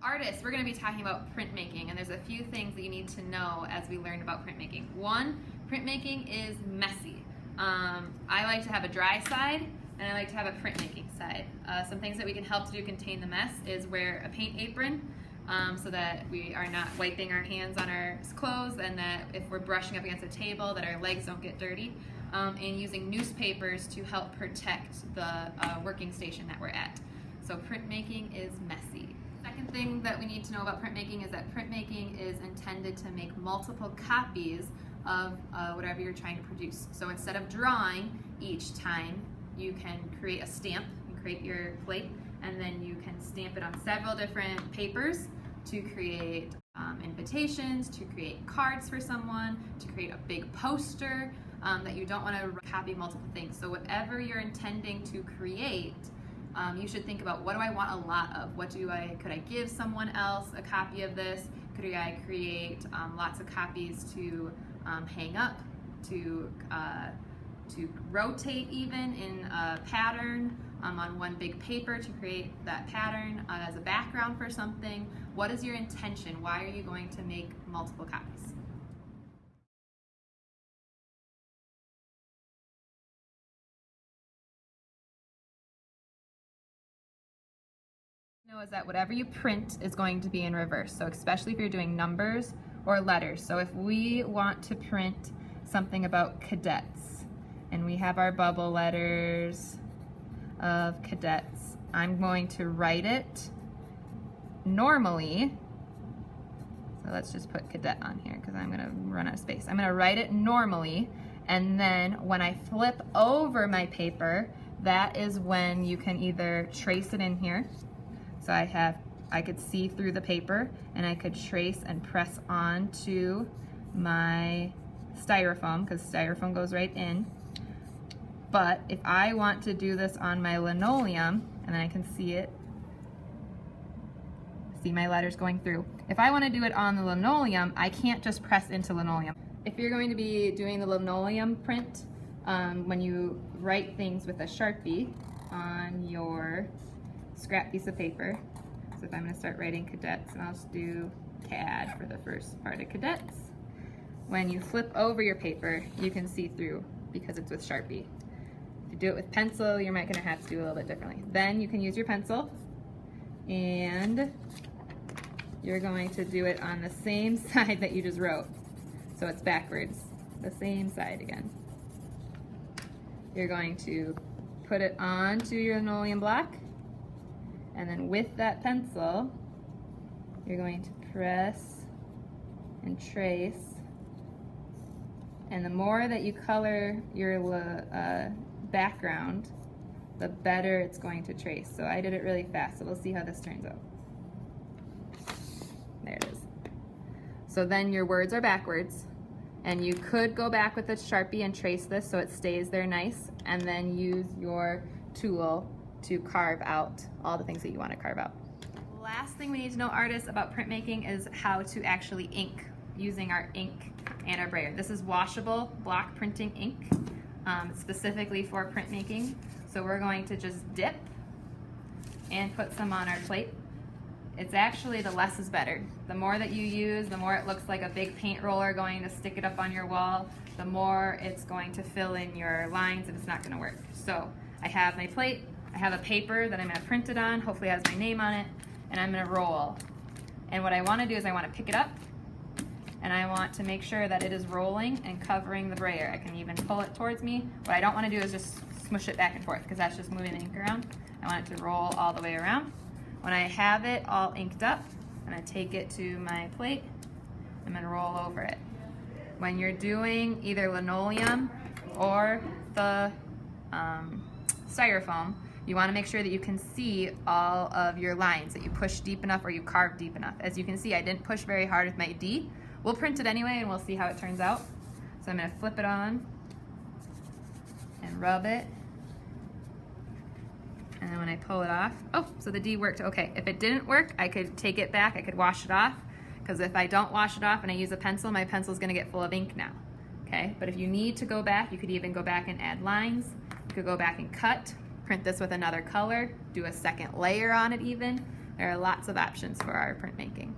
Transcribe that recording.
Artists, we're going to be talking about printmaking, and there's a few things that you need to know as we learn about printmaking. One, printmaking is messy. I like to have a dry side, and I like to have a printmaking side. Some things that we can help to do contain the mess is wear a paint apron so that we are not wiping our hands on our clothes, and that if we're brushing up against a table that our legs don't get dirty, and using newspapers to help protect the working station that we're at. So printmaking is messy. Second thing that we need to know about printmaking is that printmaking is intended to make multiple copies of whatever you're trying to produce. So instead of drawing each time, you can create a stamp, you create your plate, and then you can stamp it on several different papers to create invitations, to create cards for someone, to create a big poster that you don't want to copy multiple things. So whatever you're intending to create, you should think about, what do I want a lot of? Could I give someone else a copy of this? Could I create lots of copies to hang up, to rotate even in a pattern on one big paper to create that pattern as a background for something? What is your intention? Why are you going to make multiple copies? Know is that whatever you print is going to be in reverse. So especially if you're doing numbers or letters. So if we want to print something about cadets and we have our bubble letters of cadets, I'm going to write it normally. So let's just put cadet on here because I'm going to run out of space. I'm going to write it normally, and then when I flip over my paper, that is when you can either trace it in here. So I could see through the paper, and I could trace and press on to my styrofoam, because styrofoam goes right in. But if I want to do this on my linoleum, and then I can see my letters going through. If I want to do it on the linoleum, I can't just press into linoleum. If you're going to be doing the linoleum print, when you write things with a Sharpie on your scrap piece of paper. So if I'm going to start writing cadets, and I'll just do CAD for the first part of cadets. When you flip over your paper, you can see through because it's with Sharpie. If you do it with pencil, you're going to have to do a little bit differently. Then you can use your pencil, and you're going to do it on the same side that you just wrote. So it's backwards, the same side again. You're going to put it onto your linoleum block, and then with that pencil, you're going to press and trace. And the more that you color your background, the better it's going to trace. So I did it really fast, so we'll see how this turns out. There it is. So then your words are backwards, and you could go back with a Sharpie and trace this so it stays there nice, and then use your tool to carve out all the things that you want to carve out. Last thing we need to know, artists, about printmaking is how to actually ink using our ink and our brayer. This is washable block printing ink, specifically for printmaking. So we're going to just dip and put some on our plate. It's actually, the less is better. The more that you use, the more it looks like a big paint roller going to stick it up on your wall, the more it's going to fill in your lines, and it's not going to work. So I have my plate, I have a paper that I'm going to print it on, hopefully it has my name on it, and I'm going to roll. And what I want to do is I want to pick it up, and I want to make sure that it is rolling and covering the brayer. I can even pull it towards me. What I don't want to do is just smush it back and forth, because that's just moving the ink around. I want it to roll all the way around. When I have it all inked up, I'm going to take it to my plate. I'm going to roll over it. When you're doing either linoleum or the styrofoam, you want to make sure that you can see all of your lines, that you push deep enough or you carve deep enough. As you can see, I didn't push very hard with my D. We'll print it anyway, and we'll see how it turns out. So I'm going to flip it on and rub it. And then when I pull it off, oh, so the D worked. Okay, if it didn't work, I could take it back, I could wash it off, because if I don't wash it off and I use a pencil, my pencil's gonna get full of ink now, okay? But if you need to go back, you could even go back and add lines. You could go back and cut, print this with another color, do a second layer on it even, There are lots of options for our printmaking.